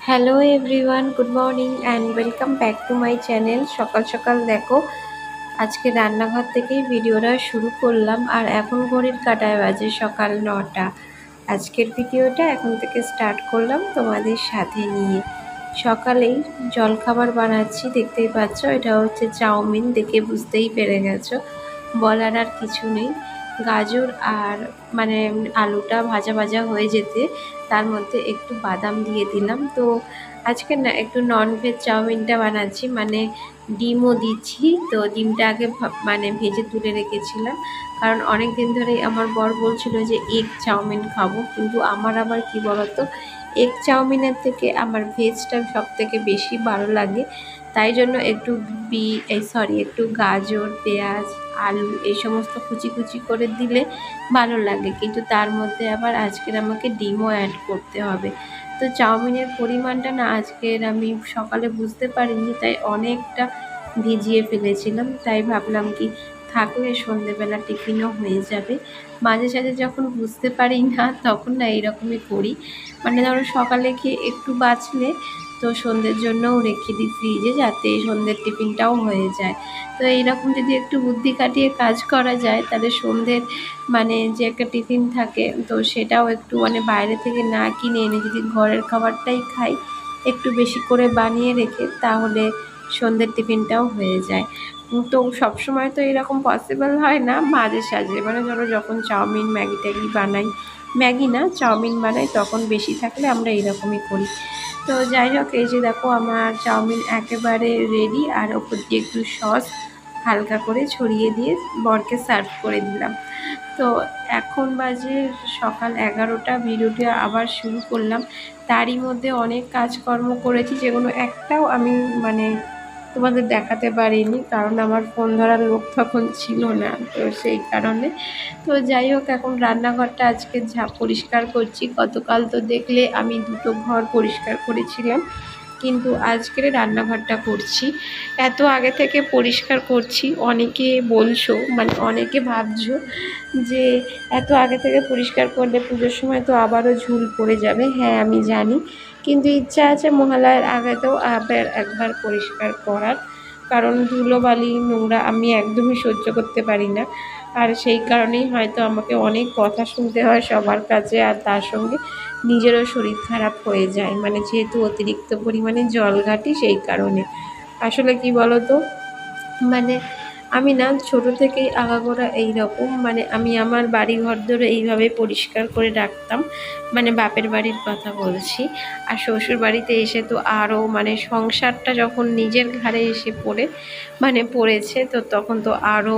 Hello everyone, good morning and welcome back to my channel. সকাল সকাল দেখো, আজকে রান্নাঘর থেকেই ভিডিওটা শুরু করলাম। আর এখন ঘড়ির কাঁটায় বাজে সকাল 9টা। আজকের ভিডিওটা এখন থেকে স্টার্ট করলাম তোমাদের সাথে নিয়ে। সকালেই জলখাবার বানাচ্ছি, দেখতেই পাচ্ছ। এটা হচ্ছে চাউমিন, দেখে বুঝতেই পেরে গেছো, বলার আর কিছু নেই। গাজর আর আলুটা ভাজা ভাজা হয়ে যেতে তার মধ্যে একটু বাদাম দিয়ে দিলাম। তো আজকে না একটু ননভেজ চাউমিনটা বানাচ্ছি, ডিমও দিচ্ছি। তো ডিমটা আগে ভেজে তুলে রেখেছিলাম, কারণ অনেক দিন ধরেই আমার বর বলছিল যে এগ চাউমিন খাবো। কিন্তু আমার আবার কি বলতো, এগ চাউমিনের থেকে আমার ভেজটা সব থেকে বেশি ভালো লাগে। তাই জন্য একটু গাজর, পেঁয়াজ, আলু এই সমস্ত কুচি কুচি করে দিলে ভালো লাগে, কিন্তু তার মধ্যে আবার আজকের আমাকে ডিমও অ্যাড করতে হবে। তো চাউমিনের পরিমাণটা না আজকের আমি সকালে বুঝতে পারিনি, তাই অনেকটা ভিজিয়ে ফেলেছিলাম। তাই ভাবলাম কি থাকলে সন্ধেবেলা টিফিনও হয়ে যাবে। মাঝে সাঝে যখন বুঝতে পারি না তখন না এইরকমই করি, ধরো সকালে খেয়ে একটু বাঁচলে তো সন্ধ্যের জন্যও রেখে দিই ফ্রিজে, যাতে সন্ধ্যের টিফিনটাও হয়ে যায়। তো এইরকম যদি একটু বুদ্ধি খাটিয়ে কাজ করা যায়, তাহলে সন্ধ্যের যে একটা টিফিন থাকে, তো সেটাও একটু বাইরে থেকে না কিনে এনে যদি ঘরের খাবারটাই খাই একটু বেশি করে বানিয়ে রেখে, তাহলে সন্ধ্যের টিফিনটাও হয়ে যায়। তো সবসময় তো এরকম পসিবল হয় না, মাঝে সাঝে ধরো যখন চাউমিন ম্যাগি ট্যাগি বানাই, ম্যাগি না চাউমিন বানাই, তখন বেশি থাকলে আমরা এইরকমই করি। তো যাই হোক, এই যে দেখো আমার চাউমিন একেবারে রেডি। আর ওপর দিয়ে একটু সস হালকা করে ছড়িয়ে দিয়ে বরকে সার্ভ করে দিলাম। তো এখন বাজে সকাল 11টা, ভিডিওটা আবার শুরু করলাম। তারই মধ্যে অনেক কাজকর্ম করেছি, যেগুলো একটাও আমি তোমাদের দেখাতে পারিনি, কারণ আমার ফোন ধরার লোক তখন ছিল না, তো সেই কারণে। তো যাই হোক, এখন রান্নাঘরটা আজকে পরিষ্কার করছি। গতকাল তো দেখলে আমি দুটো ঘর পরিষ্কার করেছিলাম, কিন্তু আজকের রান্নাঘরটা করছি। এত আগে থেকে পরিষ্কার করছি, অনেকে বলছো অনেকে ভাবছো যে এত আগে থেকে পরিষ্কার করলে পুজোর সময় তো আবারও ঝুল পড়ে যাবে। হ্যাঁ আমি জানি, কিন্তু ইচ্ছা আছে মহালয়ার আগেতেও আবার একবার পরিষ্কার করার, কারণ ধুলোবালি নোংরা আমি একদমই সহ্য করতে পারি না। আর সেই কারণেই হয়তো আমাকে অনেক কথা শুনতে হয় সবার কাছে, আর তার সঙ্গে নিজেরও শরীর খারাপ হয়ে যায়, যেহেতু অতিরিক্ত পরিমাণে জল ঘাটি, সেই কারণে। আসলে কি বলো তো, আমি না ছোটো থেকেই আগাগোড়া এইরকম, আমি আমার বাড়ি ঘর ধরে এইভাবে পরিষ্কার করে রাখতাম, বাপের বাড়ির কথা বলছি। আর শ্বশুর বাড়িতে এসে তো আরও সংসারটা যখন নিজের ঘাড়ে এসে পড়েছে, তো তখন তো আরও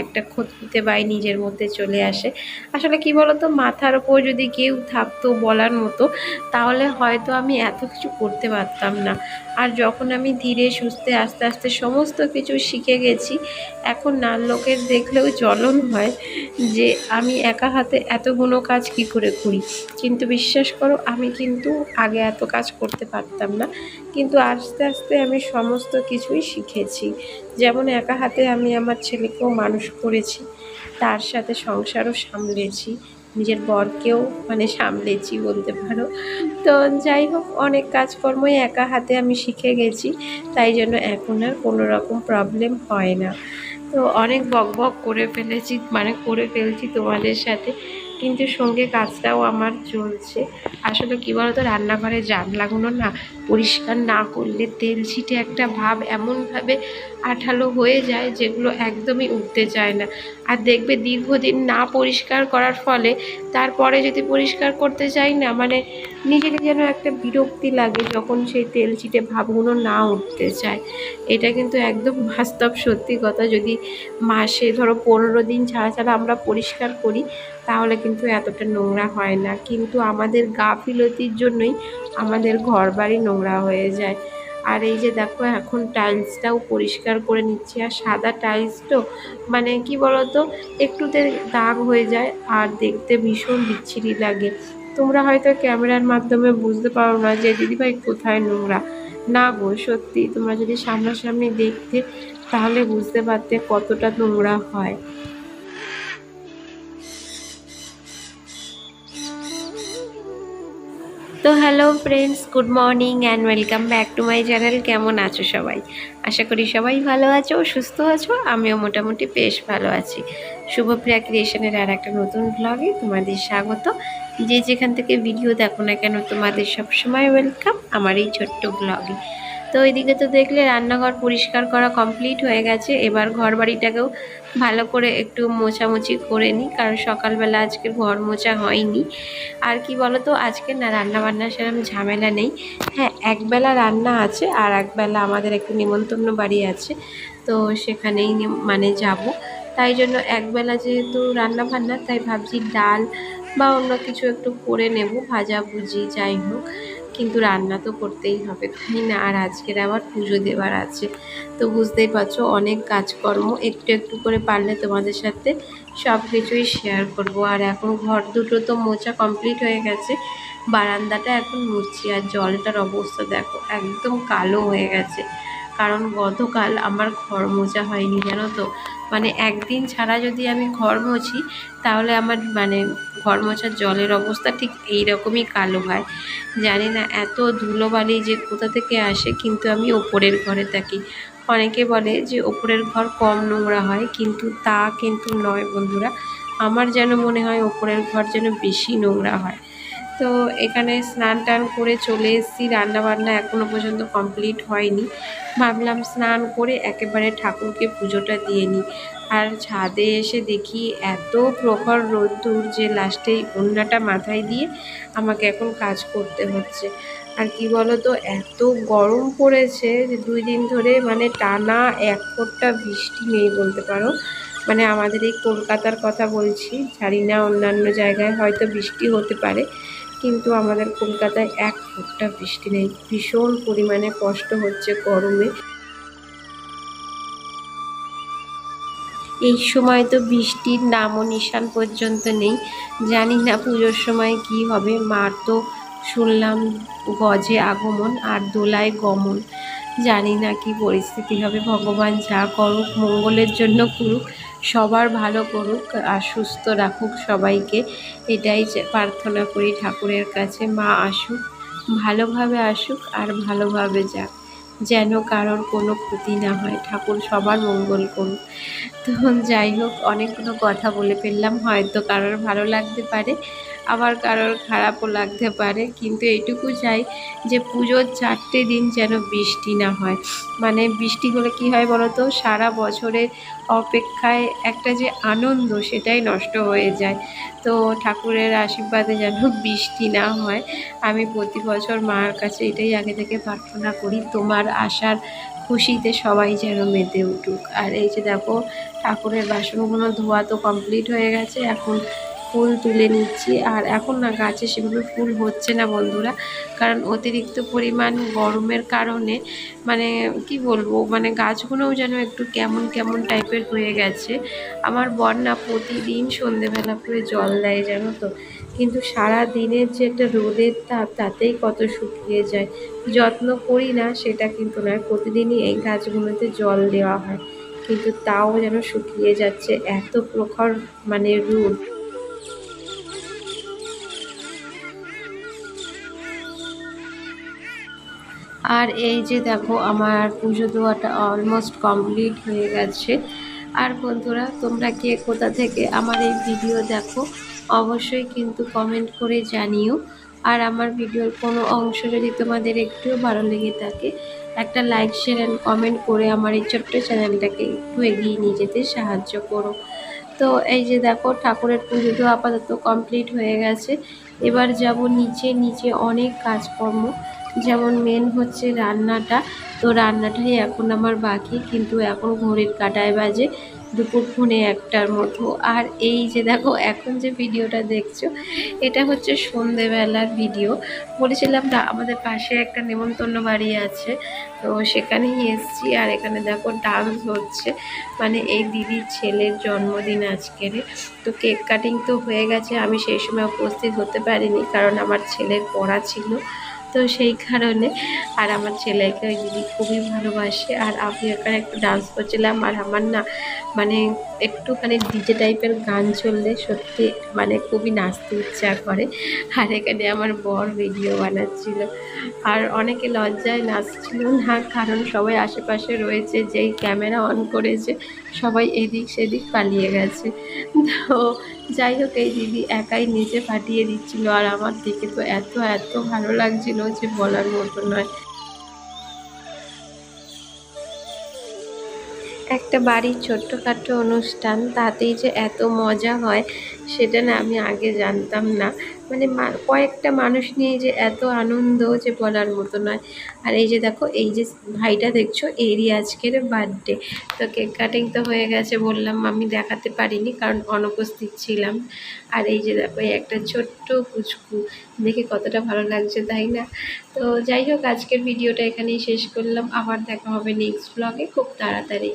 একটা খুঁতখুঁতে বাই নিজের মধ্যে চলে আসে। আসলে কি বলতো, মাথার ওপর যদি কেউ থাকতো বলার মতো, তাহলে হয়তো আমি এত কিছু করতে পারতাম না। আর যখন আমি ধীরে সুস্থে আস্তে আস্তে সমস্ত কিছু শিখে গেছি, এখন না লোকের দেখলেও জ্বলন হয় যে আমি একা হাতে এতগুলো কাজ কি করে করি। কিন্তু বিশ্বাস করো, আমি কিন্তু আগে এত কাজ করতে পারতাম না, কিন্তু আস্তে আস্তে আমি সমস্ত কিছুই শিখেছি। যেমন একা হাতে আমি আমার ছেলেকেও মানুষ করেছি, তার সাথে সংসারও সামলেছি, নিজের বরকেও সামলেছি বলতে পারো। তো যাই হোক, অনেক কাজকর্মই একা হাতে আমি শিখে গেছি, তাই জন্য এখন আর কোনো রকম প্রবলেম হয় না। তো অনেক বকবক করে ফেলছি তোমাদের সাথে, কিন্তু সঙ্গে কাজটাও আমার চলছে। আসলে কী বলতো, রান্নাঘরে জানলাগুলো না পরিষ্কার না করলে তেল ছিটে একটা ভাব এমনভাবে আঠালো হয়ে যায়, যেগুলো একদমই উঠতে চায় না। আর দেখবে দীর্ঘদিন না পরিষ্কার করার ফলে তারপরে যদি পরিষ্কার করতে চাই না, নিজেকে যেন একটা বিরক্তি লাগে যখন সেই তেল ছিটে ভাবগুলো না উঠতে চায়। এটা কিন্তু একদম বাস্তব সত্যি কথা। যদি মাসে ধরো 15 দিন ছাড়া ছাড়া আমরা পরিষ্কার করি, তাহলে কিন্তু এতটা নোংরা হয় না। কিন্তু আমাদের গাফিলতির জন্যই আমাদের ঘর বাড়ি নোংরা হয়ে যায়। আর এই যে দেখো, এখন টাইলসটাও পরিষ্কার করে নিচ্ছি। আর সাদা টাইলস তো কি বলতো, একটুতে দাগ হয়ে যায় আর দেখতে ভীষণ বিচ্ছিরি লাগে। তোমরা হয়তো ক্যামেরার মাধ্যমে বুঝতে পারো না যে দিদিভাই কোথায় নোংরা। না গো, সত্যি তোমরা যদি সামনাসামনি দেখতে, তাহলে বুঝতে পারতে কতটা নোংরা হয়। তো hello friends, good morning and welcome back to my channel. কেমন আছো সবাই? আশা করি সবাই ভালো আছো, সুস্থ আছো। আমিও মোটামুটি বেশ ভালো আছি। শুভপ্রিয়া ক্রিয়েশনের আর একটা নতুন ব্লগে তোমাদের স্বাগত। যে যেখান থেকে ভিডিও দেখো না কেন, তোমাদের সবসময় ওয়েলকাম আমার এই ছোট্ট ব্লগে। তো ওইদিকে তো দেখলে রান্নাঘর পরিষ্কার করা কমপ্লিট হয়ে গেছে। এবার ঘর বাড়িটাকেও ভালো করে একটু মোছামুছি করে নিই, কারণ সকালবেলা আজকে ঘর মোছা হয়নি। আর কি বলতো, আজকে না রান্নাবান্না সেরকম ঝামেলা নেই। হ্যাঁ, একবেলা রান্না আছে আর একবেলা আমাদের একটু নিমন্ত্রণ বাড়ি আছে, তো সেখানেই মানে যাব। তাই জন্য একবেলা যেহেতু রান্না বান্না, তাই ভাবছি ডাল বা অন্য কিছু একটু করে নেব, ভাজা ভুজি যাই হোক, কিন্তু রান্না তো করতেই হবে, তাই না? আর আজকের আবার পুজো দেওয়ার আছে, তো বুঝতেই পারছো অনেক কাজকর্ম। একটু একটু করে পারলে তোমাদের সাথে সব কিছুই শেয়ার করব। আর এখন ঘর দুটো তো মোছা কমপ্লিট হয়ে গেছে, বারান্দাটা এখন মুছছি। আর জলটার অবস্থা দেখো, একদম কালো হয়ে গেছে, কারণ গতকাল আমার ঘর মোছা হয়নি, জানো তো। মানে একদিন ছাড়া যদি আমি ঘর মুছি, তাহলে আমার মানে ঘর মোছার জলের অবস্থা ঠিক এই রকমই কালো হয়। জানি না এত ধুলোবালি যে কোথা থেকে আসে, কিন্তু আমি ওপরের ঘরে থাকি। অনেকে বলে যে ওপরের ঘর কম নোংরা হয়, কিন্তু তা কিন্তু নয় বন্ধুরা। আমার যেন মনে হয় ওপরের ঘর যেন বেশি নোংরা হয়। তো এখানে স্নান টান করে চলে এসেছি, রান্নাবান্না এখনও পর্যন্ত কমপ্লিট হয়নি। ভাবলাম স্নান করে একেবারে ঠাকুরকে পুজোটা দিয়ে নিই। আর ছাদে এসে দেখি এত প্রখর রোদ্দুর যে লাস্টেই ওড়নাটা মাথায় দিয়ে আমাকে এখন কাজ করতে হচ্ছে। আর কি বলো তো, এত গরম পড়েছে যে 2 দিন ধরে মানে টানা এক ফোঁটা বৃষ্টি নেই বলতে পারো। মানে আমাদের এই কলকাতার কথা বলছি, জানি না অন্যান্য জায়গায় হয়তো বৃষ্টি হতে পারে, কিন্তু আমাদের কলকাতায় এক ফোঁটা বৃষ্টি নেই। ভীষণ পরিমাণে কষ্ট হচ্ছে গরমে। এই সময় তো বৃষ্টির নামও নিশান পর্যন্ত নেই। জানি না পুজোর সময় কি হবে। মার তো শুনলাম গজে আগমন আর দোলায় গমন। জানি না কি পরিস্থিতি হবে। ভগবান যা করুক মঙ্গলের জন্য করুক, সবার ভালো করুক আর সুস্থ রাখুক সবাইকে, এটাই প্রার্থনা করি ঠাকুরের কাছে। মা আসুক, ভালোভাবে আসুক আর ভালোভাবে যাক, যেন কারোর কোনো ক্ষতি না হয়। ঠাকুর সবার মঙ্গল করুক। তো যাই হোক, অনেকগুলো কথা বলে ফেললাম, হয়তো কারোর ভালো লাগতে পারে, আবার কারোর খারাপও লাগতে পারে, কিন্তু এইটুকু চাই যে পুজোর 4টে দিন যেন বৃষ্টি না হয়। মানে বৃষ্টি হলে কি হয় বলো তো, সারা বছরের অপেক্ষায় একটা যে আনন্দ, সেটাই নষ্ট হয়ে যায়। তো ঠাকুরের আশীর্বাদে যেন বৃষ্টি না হয়, আমি প্রতি বছর মার কাছে এটাই আগে থেকে প্রার্থনা করি। তোমার আশার খুশিতে সবাই যেন মেতে উঠুক। আর এই যে দেখো, ঠাকুরের বাসনগুলো ধোয়া তো কমপ্লিট হয়ে গেছে, এখন ফুল তুলে নিচ্ছি। আর এখন না গাছে সেভাবে ফুল হচ্ছে না বন্ধুরা, কারণ অতিরিক্ত পরিমাণ গরমের কারণে মানে কি বলবো, মানে গাছগুলোও যেন একটু কেমন কেমন টাইপের হয়ে গেছে। আমার বর না প্রতিদিন সন্ধেবেলা করে জল দেয়, জানো তো, কিন্তু সারা দিনের যে একটা রোদের তাপ, তাতেই কত শুকিয়ে যায়। যত্ন করি না সেটা কিন্তু নয়, প্রতিদিনই এই গাছগুলোতে জল দেওয়া হয়, কিন্তু তাও যেন শুকিয়ে যাচ্ছে, এত প্রখর মানে রোদ। আর এই যে দেখো, আমার পুজো দেওয়াটা অলমোস্ট কমপ্লিট হয়ে গেছে। আর বন্ধুরা, তোমরা কে কোথা থেকে আমার এই ভিডিও দেখো অবশ্যই কিন্তু কমেন্ট করে জানিও। আর আমার ভিডিওর কোনো অংশ যদি তোমাদের একটুও ভালো লেগে থাকে, একটা লাইক শেয়ার অ্যান্ড কমেন্ট করে আমার এই ছোট্ট চ্যানেলটাকে একটু এগিয়ে নিয়ে যেতে সাহায্য করো। তো এই যে দেখো, ঠাকুরের পুজো তো আপাতত কমপ্লিট হয়ে গেছে। এবার যাব নিচে। নিচে অনেক কাজকর্ম, যেমন মেন হচ্ছে রান্নাটা। তো রান্নাটাই এখন আমার বাকি, কিন্তু এখন ঘড়ির কাঁটায় বাজে দুপুর 1:45টার মতো। আর এই যে দেখো, এখন যে ভিডিওটা দেখছো, এটা হচ্ছে সন্ধেবেলার ভিডিও। বলেছিলাম না আমাদের পাশে একটা নেমন্তন্ন বাড়ি আছে, তো সেখানেই এসছি। আর এখানে দেখো ডান্স হচ্ছে, মানে এই দিদির ছেলের জন্মদিন আজকের। তো কেক কাটিং তো হয়ে গেছে, আমি সেই সময় উপস্থিত হতে পারিনি, কারণ আমার ছেলের পড়া ছিল। তো সেই কারণে আর আমার ছেলেকে ওই দিদি খুবই ভালোবাসে, আর আমি এখানে একটু ডান্স করছিলাম। আর আমার না মানে একটুখানি ডিজে টাইপের গান চললে সত্যি মানে খুবই নাচতে ইচ্ছা করে। আর এখানে আমার বর ভিডিও বানাচ্ছিল, আর অনেকে লজ্জায় নাচছিল না, কারণ সবাই আশেপাশে রয়েছে, যেই ক্যামেরা অন করেছে সবাই এদিক সেদিক পালিয়ে গেছে। তো যাই হোক, এই দিদি একাই নিজে ফাটিয়ে দিচ্ছিল, আর আমার দিকে তো এত এত ভালো লাগছিল যে বলার মতো নয়। একটা বাড়ির ছোট্টখাটো অনুষ্ঠান, তাতেই যে এত মজা হয় সেটা না আমি আগে জানতাম না। মানে কয়েকটা মানুষ নিয়ে যে এত আনন্দ যে বলার মতো নয়। আর এই যে দেখো, এই যে ভাইটা দেখছো, এরই আজকের বার্থডে। তো কেক কাটিং তো হয়ে গেছে, বললাম আমি দেখাতে পারিনি কারণ অনুপস্থিত ছিলাম। আর এই যে দেখো, এই একটা ছোট্ট পুচকু, দেখে কতটা ভালো লাগছে তাই না? তো যাই হোক, আজকের ভিডিওটা এখানেই শেষ করলাম, আবার দেখা হবে নেক্সট ব্লগে খুব তাড়াতাড়ি।